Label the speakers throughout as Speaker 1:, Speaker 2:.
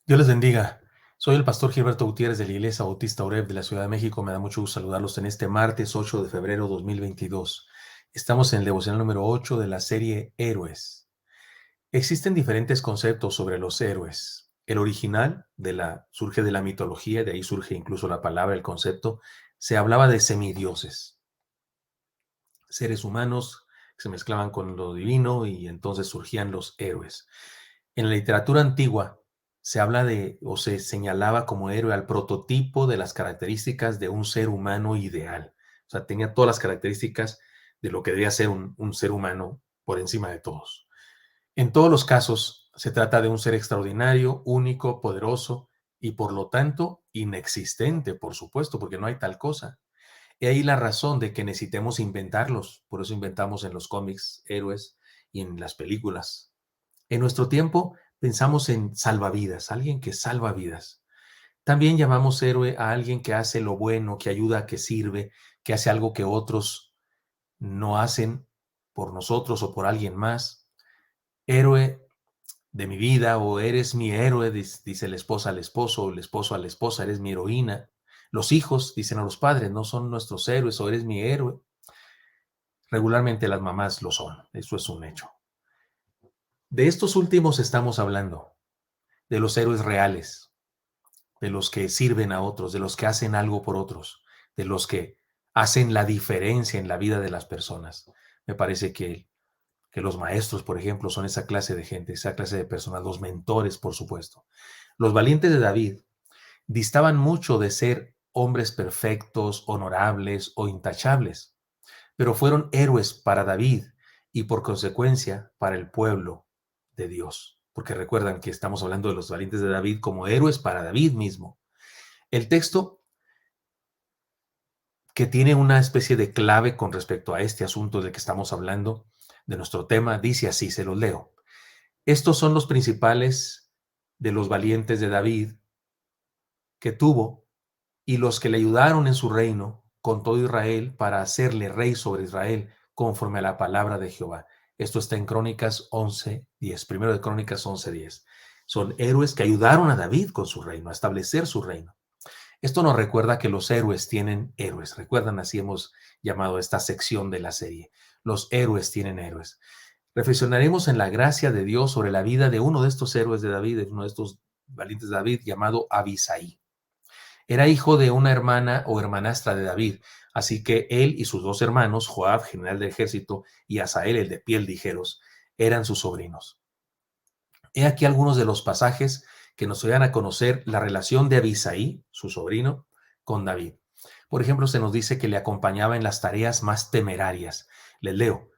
Speaker 1: Dios les bendiga. Soy el pastor Gilberto Gutiérrez de la Iglesia Bautista Oreb de la Ciudad de México. Me da mucho gusto saludarlos en este martes 8 de febrero 2022. Estamos en el devocional número 8 de la serie Héroes. Existen diferentes conceptos sobre los héroes. El original surge de la mitología, de ahí surge incluso la palabra, el concepto. Se hablaba de semidioses, seres humanos que se mezclaban con lo divino y entonces surgían los héroes. En la literatura antigua se habla de o se señalaba como héroe al prototipo de las características de un ser humano ideal. O sea, tenía todas las características de lo que debía ser un ser humano por encima de todos. En todos los casos, se trata de un ser extraordinario, único, poderoso y por lo tanto inexistente, por supuesto, porque no hay tal cosa. Y ahí la razón de que necesitemos inventarlos. Por eso inventamos en los cómics héroes y en las películas. En nuestro tiempo pensamos en salvavidas, alguien que salva vidas. También llamamos héroe a alguien que hace lo bueno, que ayuda, que sirve, que hace algo que otros no hacen por nosotros o por alguien más. Héroe de mi vida o eres mi héroe, dice la esposa al esposo o el esposo a la esposa, eres mi heroína. Los hijos dicen a los padres, no son nuestros héroes o eres mi héroe. Regularmente las mamás lo son, eso es un hecho. De estos últimos estamos hablando, de los héroes reales, de los que sirven a otros, de los que hacen algo por otros, de los que hacen la diferencia en la vida de las personas. Me parece que los maestros, por ejemplo, son esa clase de gente, esa clase de personas, los mentores, por supuesto. Los valientes de David distaban mucho de ser hombres perfectos, honorables o intachables, pero fueron héroes para David y por consecuencia para el pueblo de Dios. Porque recuerdan que estamos hablando de los valientes de David como héroes para David mismo. El texto que tiene una especie de clave con respecto a este asunto del que estamos hablando, de nuestro tema, dice así, se los leo. Estos son los principales de los valientes de David que tuvo y los que le ayudaron en su reino con todo Israel para hacerle rey sobre Israel conforme a la palabra de Jehová. Esto está en Crónicas 11:10, primero de Crónicas 11:10. Son héroes que ayudaron a David con su reino, a establecer su reino. Esto nos recuerda que los héroes tienen héroes. Recuerdan, así hemos llamado esta sección de la serie. Los héroes tienen héroes. Reflexionaremos en la gracia de Dios sobre la vida de uno de estos héroes de David, de uno de estos valientes de David, llamado Abisaí. Era hijo de una hermana o hermanastra de David, así que él y sus dos hermanos, Joab, general del ejército, y Asael, el de piel ligeros, eran sus sobrinos. He aquí algunos de los pasajes que nos ayudan a conocer la relación de Abisaí, su sobrino, con David. Por ejemplo, se nos dice que le acompañaba en las tareas más temerarias. Les leo.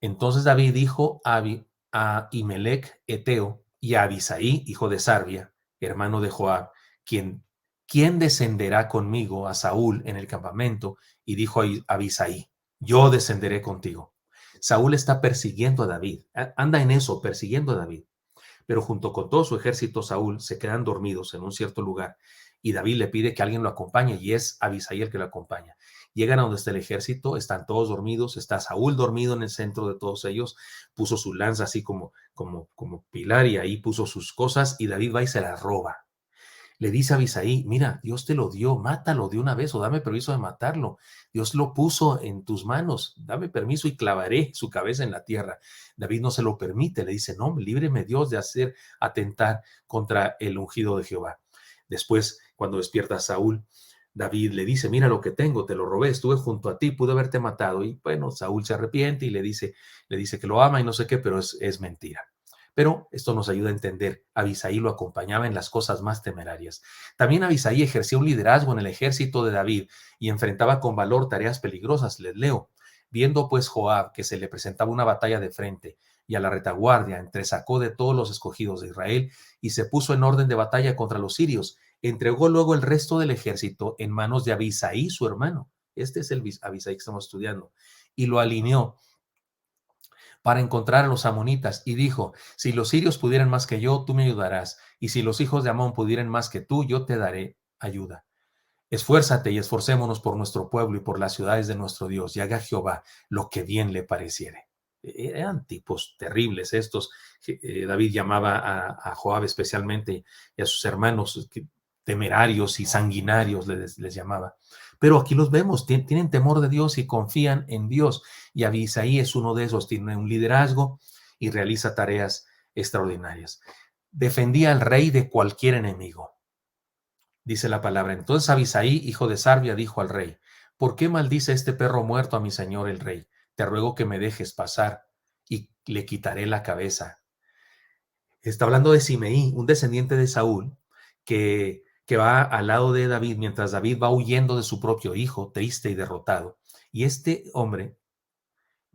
Speaker 1: Entonces David dijo a Imelec, Eteo, y a Abisaí, hijo de Sarbia, hermano de Joab, ¿quién descenderá conmigo a Saúl en el campamento? Y dijo a Abisaí, yo descenderé contigo. Saúl está persiguiendo a David, anda en eso, persiguiendo a David. Pero junto con todo su ejército, Saúl se quedan dormidos en un cierto lugar y David le pide que alguien lo acompañe y es Abisai el que lo acompaña. Llegan a donde está el ejército, están todos dormidos, está Saúl dormido en el centro de todos ellos, puso su lanza así como pilar y ahí puso sus cosas y David va y se las roba. Le dice a Abisaí, mira, Dios te lo dio, mátalo de una vez o dame permiso de matarlo. Dios lo puso en tus manos, dame permiso y clavaré su cabeza en la tierra. David no se lo permite, le dice, no, líbreme Dios de hacer atentar contra el ungido de Jehová. Después, cuando despierta Saúl, David le dice, mira lo que tengo, te lo robé, estuve junto a ti, pude haberte matado. Y bueno, Saúl se arrepiente y le dice que lo ama y no sé qué, pero es mentira. Pero esto nos ayuda a entender. Abisaí lo acompañaba en las cosas más temerarias. También Abisaí ejercía un liderazgo en el ejército de David y enfrentaba con valor tareas peligrosas. Les leo. Viendo pues Joab que se le presentaba una batalla de frente y a la retaguardia entresacó de todos los escogidos de Israel y se puso en orden de batalla contra los sirios, entregó luego el resto del ejército en manos de Abisaí, su hermano. Este es el Abisaí que estamos estudiando. Y lo alineó para encontrar a los amonitas y dijo, si los sirios pudieran más que yo, tú me ayudarás, y si los hijos de Amón pudieran más que tú, yo te daré ayuda. Esfuérzate y esforcémonos por nuestro pueblo y por las ciudades de nuestro Dios, y haga Jehová lo que bien le pareciere. Eran tipos terribles estos. David llamaba a Joab especialmente y a sus hermanos temerarios y sanguinarios, les llamaba. Pero aquí los vemos, tienen temor de Dios y confían en Dios. Y Abisai es uno de esos, tiene un liderazgo y realiza tareas extraordinarias. Defendía al rey de cualquier enemigo. Dice la palabra. Entonces Abisai, hijo de Sarbia, dijo al rey: ¿por qué maldice este perro muerto a mi señor el rey? Te ruego que me dejes pasar y le quitaré la cabeza. Está hablando de Simeí, un descendiente de Saúl, que va al lado de David mientras David va huyendo de su propio hijo, triste y derrotado. Y este hombre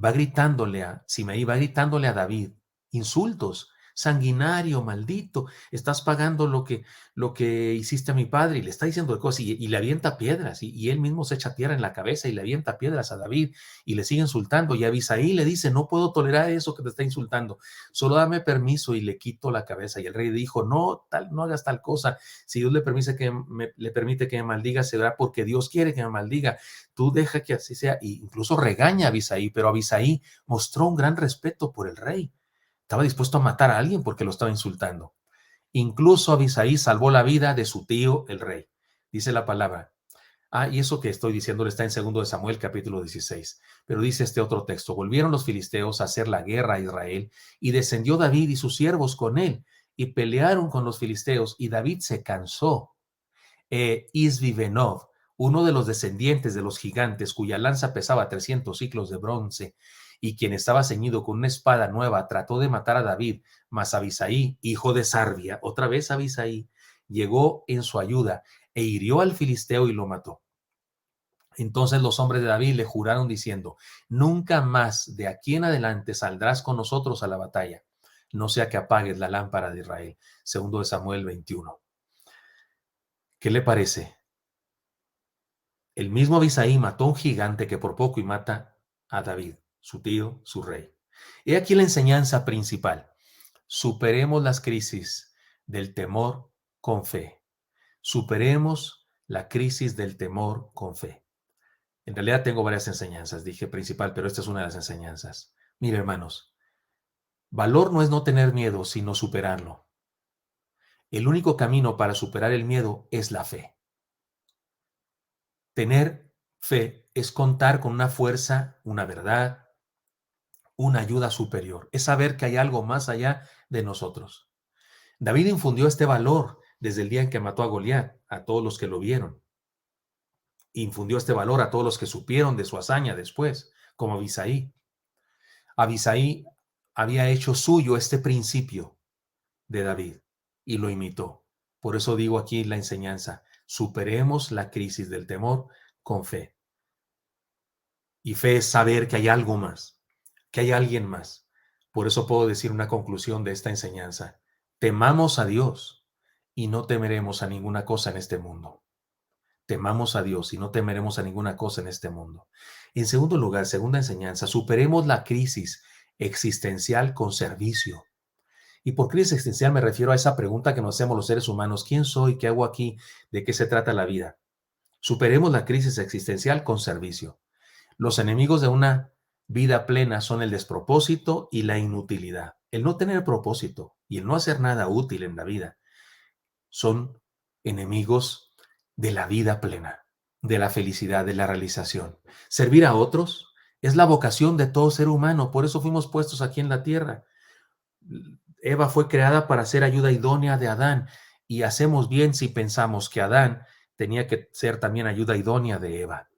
Speaker 1: va gritándole a Simeí, va gritándole a David insultos: sanguinario, maldito, estás pagando lo que hiciste a mi padre. Y le está diciendo de cosas y le avienta piedras y él mismo se echa tierra en la cabeza y le avienta piedras a David y le sigue insultando. Y Abisai le dice: no puedo tolerar eso que te está insultando, solo dame permiso y le quito la cabeza. Y el rey dijo: no, no hagas tal cosa. Si Dios le permite que me maldiga, será porque Dios quiere que me maldiga. Tú deja que así sea. Y incluso regaña a Abisai, pero Abisai mostró un gran respeto por el rey. Estaba dispuesto a matar a alguien porque lo estaba insultando. Incluso Abisai salvó la vida de su tío, el rey. Dice la palabra. Y eso que estoy diciéndole está en 2 de Samuel, capítulo 16. Pero dice este otro texto: volvieron los filisteos a hacer la guerra a Israel, y descendió David y sus siervos con él, y pelearon con los filisteos, y David se cansó. Isbi-Benob, uno de los descendientes de los gigantes, cuya lanza pesaba 300 ciclos de bronce, y quien estaba ceñido con una espada nueva, trató de matar a David, mas Abisai, hijo de Sarbia, otra vez Abisai, llegó en su ayuda e hirió al filisteo y lo mató. Entonces los hombres de David le juraron diciendo: nunca más de aquí en adelante saldrás con nosotros a la batalla, no sea que apagues la lámpara de Israel. 2 de Samuel 21. ¿Qué le parece? El mismo Abisai mató a un gigante que por poco y mata a David, su tío, su rey. He aquí la enseñanza principal: superemos las crisis del temor con fe. Superemos la crisis del temor con fe. En realidad tengo varias enseñanzas, dije principal, pero esta es una de las enseñanzas. Mire, hermanos, valor no es no tener miedo, sino superarlo. El único camino para superar el miedo es la fe. Tener fe es contar con una fuerza, una verdad, una ayuda superior. Es saber que hay algo más allá de nosotros. David infundió este valor desde el día en que mató a Goliat, a todos los que lo vieron. Infundió este valor a todos los que supieron de su hazaña después, como Abisai. Abisai había hecho suyo este principio de David y lo imitó. Por eso digo aquí la enseñanza: superemos la crisis del temor con fe. Y fe es saber que hay algo más, que hay alguien más. Por eso puedo decir una conclusión de esta enseñanza: temamos a Dios y no temeremos a ninguna cosa en este mundo. Temamos a Dios y no temeremos a ninguna cosa en este mundo. En segundo lugar, segunda enseñanza: superemos la crisis existencial con servicio. Y por crisis existencial me refiero a esa pregunta que nos hacemos los seres humanos: ¿quién soy? ¿Qué hago aquí? ¿De qué se trata la vida? Superemos la crisis existencial con servicio. Los enemigos de una vida plena son el despropósito y la inutilidad. El no tener propósito y el no hacer nada útil en la vida son enemigos de la vida plena, de la felicidad, de la realización. Servir a otros es la vocación de todo ser humano. Por eso fuimos puestos aquí en la tierra. Eva fue creada para ser ayuda idónea de Adán, y hacemos bien si pensamos que Adán tenía que ser también ayuda idónea de Eva.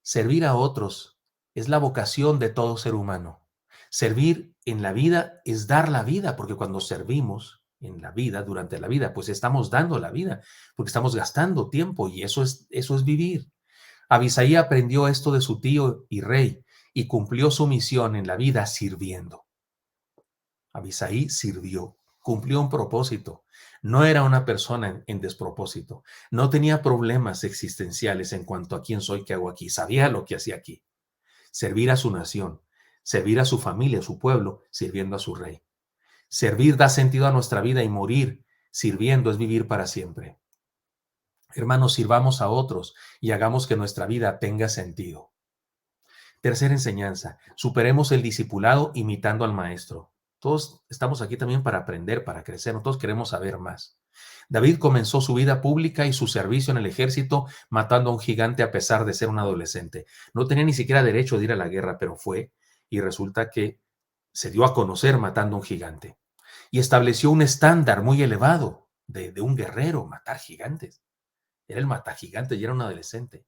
Speaker 1: Servir a otros es la vocación de todo ser humano. Servir en la vida es dar la vida, porque cuando servimos en la vida, durante la vida, pues estamos dando la vida, porque estamos gastando tiempo, y eso es vivir. Abisai aprendió esto de su tío y rey y cumplió su misión en la vida sirviendo. Abisai sirvió, cumplió un propósito. No era una persona en despropósito. No tenía problemas existenciales en cuanto a quién soy, qué hago aquí. Sabía lo que hacía aquí. Servir a su nación, servir a su familia, a su pueblo, sirviendo a su rey. Servir da sentido a nuestra vida, y morir sirviendo es vivir para siempre. Hermanos, sirvamos a otros y hagamos que nuestra vida tenga sentido. Tercera enseñanza, superemos el discipulado imitando al maestro. Todos estamos aquí también para aprender, para crecer, no todos queremos saber más. David comenzó su vida pública y su servicio en el ejército matando a un gigante a pesar de ser un adolescente. No tenía ni siquiera derecho de ir a la guerra, pero fue, y resulta que se dio a conocer matando a un gigante. Y estableció un estándar muy elevado de un guerrero, matar gigantes. Era el matagigante y era un adolescente.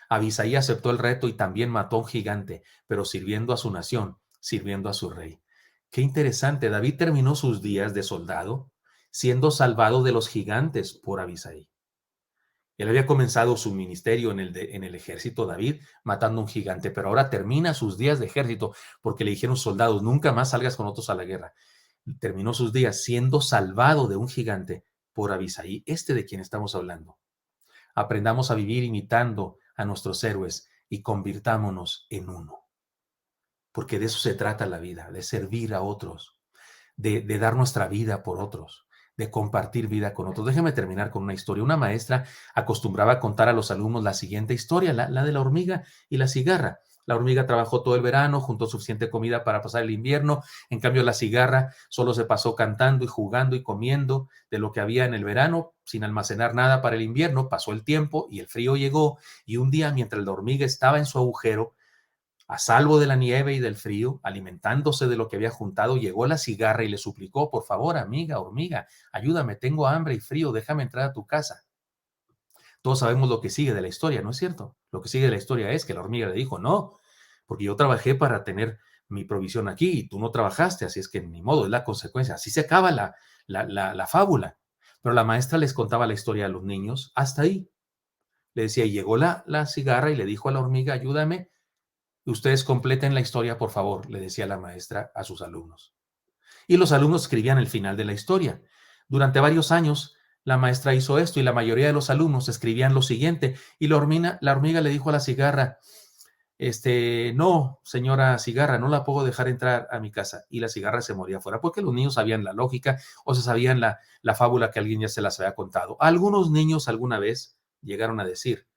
Speaker 1: Abisai aceptó el reto y también mató a un gigante, pero sirviendo a su nación, sirviendo a su rey. Qué interesante, David terminó sus días de soldado siendo salvado de los gigantes por Abisai. Él había comenzado su ministerio en el ejército, David, matando a un gigante, pero ahora termina sus días de ejército porque le dijeron soldados, nunca más salgas con otros a la guerra. Terminó sus días siendo salvado de un gigante por Abisai, de quien estamos hablando. Aprendamos a vivir imitando a nuestros héroes y convirtámonos en uno. Porque de eso se trata la vida, de servir a otros, de dar nuestra vida por otros, de compartir vida con otros. Déjeme terminar con una historia. Una maestra acostumbraba a contar a los alumnos la siguiente historia, la de la hormiga y la cigarra. La hormiga trabajó todo el verano, juntó suficiente comida para pasar el invierno. En cambio, la cigarra solo se pasó cantando y jugando y comiendo de lo que había en el verano, sin almacenar nada para el invierno. Pasó el tiempo y el frío llegó. Y un día, mientras la hormiga estaba en su agujero, a salvo de la nieve y del frío, alimentándose de lo que había juntado, llegó la cigarra y le suplicó, por favor, amiga, hormiga, ayúdame, tengo hambre y frío, déjame entrar a tu casa. Todos sabemos lo que sigue de la historia, ¿no es cierto? Lo que sigue de la historia es que la hormiga le dijo, no, porque yo trabajé para tener mi provisión aquí y tú no trabajaste, así es que ni modo, es la consecuencia. Así se acaba la fábula. Pero la maestra les contaba la historia a los niños hasta ahí. Le decía, y llegó la cigarra y le dijo a la hormiga, ayúdame, ustedes completen la historia, por favor, le decía la maestra a sus alumnos. Y los alumnos escribían el final de la historia. Durante varios años, la maestra hizo esto y la mayoría de los alumnos escribían lo siguiente. Y la hormiga le dijo a la cigarra, no, señora cigarra, no la puedo dejar entrar a mi casa. Y la cigarra se moría afuera, porque los niños sabían la lógica o se sabían la fábula que alguien ya se las había contado. Algunos niños alguna vez llegaron a decir,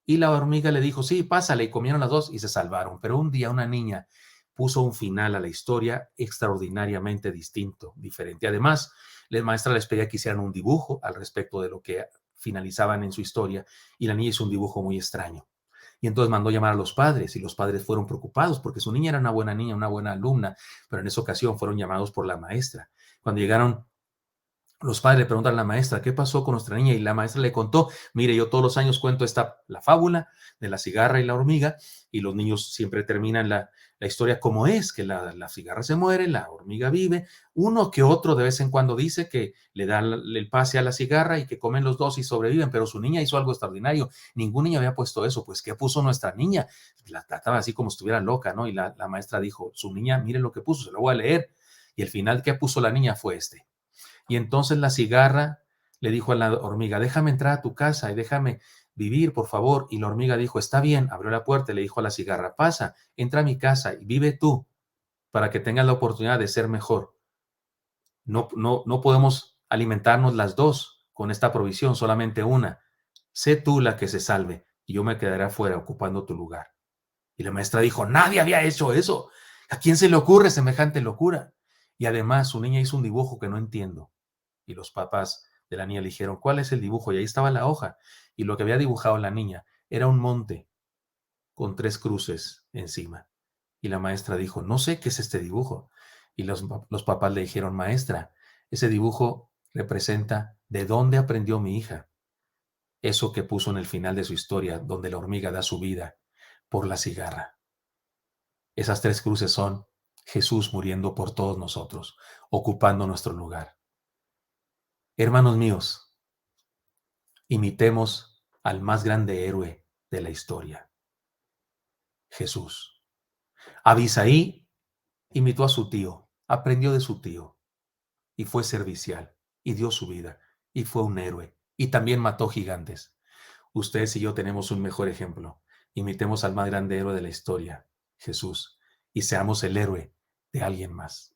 Speaker 1: y la hormiga le dijo, sí, pásale, y comieron las dos y se salvaron. Pero un día una niña puso un final a la historia extraordinariamente distinto, diferente. Además, la maestra les pedía que hicieran un dibujo al respecto de lo que finalizaban en su historia, y la niña hizo un dibujo muy extraño. Y entonces mandó llamar a los padres, y los padres fueron preocupados porque su niña era una buena niña, una buena alumna, pero en esa ocasión fueron llamados por la maestra. Cuando llegaron los padres, le preguntan a la maestra, ¿qué pasó con nuestra niña? Y la maestra le contó, mire, yo todos los años cuento la fábula de la cigarra y la hormiga, y los niños siempre terminan la historia como es, que la cigarra se muere, la hormiga vive, uno que otro de vez en cuando dice que le dan el pase a la cigarra y que comen los dos y sobreviven, pero su niña hizo algo extraordinario, ningún niño había puesto eso, pues ¿qué puso nuestra niña? La trataba así como si estuviera loca, ¿no? Y la maestra dijo, su niña, mire lo que puso, se lo voy a leer, y el final que puso la niña fue este. Y entonces la cigarra le dijo a la hormiga, déjame entrar a tu casa y déjame vivir, por favor. Y la hormiga dijo, está bien, abrió la puerta y le dijo a la cigarra, pasa, entra a mi casa y vive tú para que tengas la oportunidad de ser mejor. No podemos alimentarnos las dos con esta provisión, solamente una. Sé tú la que se salve y yo me quedaré afuera ocupando tu lugar. Y la maestra dijo, nadie había hecho eso. ¿A quién se le ocurre semejante locura? Y además su niña hizo un dibujo que no entiendo. Y los papás de la niña le dijeron, ¿cuál es el dibujo? Y ahí estaba la hoja. Y lo que había dibujado la niña era un monte con 3 cruces encima. Y la maestra dijo, no sé qué es este dibujo. Y los papás le dijeron, maestra, ese dibujo representa de dónde aprendió mi hija. Eso que puso en el final de su historia, donde la hormiga da su vida por la cigarra. Esas 3 cruces son Jesús muriendo por todos nosotros, ocupando nuestro lugar. Hermanos míos, imitemos al más grande héroe de la historia, Jesús. Abisai imitó a su tío, aprendió de su tío y fue servicial y dio su vida y fue un héroe y también mató gigantes. Ustedes y yo tenemos un mejor ejemplo. Imitemos al más grande héroe de la historia, Jesús, y seamos el héroe de alguien más.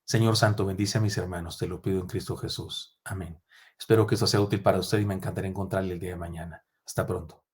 Speaker 1: Señor Santo, bendice a mis hermanos, te lo pido en Cristo Jesús. Amén. Espero que esto sea útil para usted y me encantará encontrarle el día de mañana. Hasta pronto.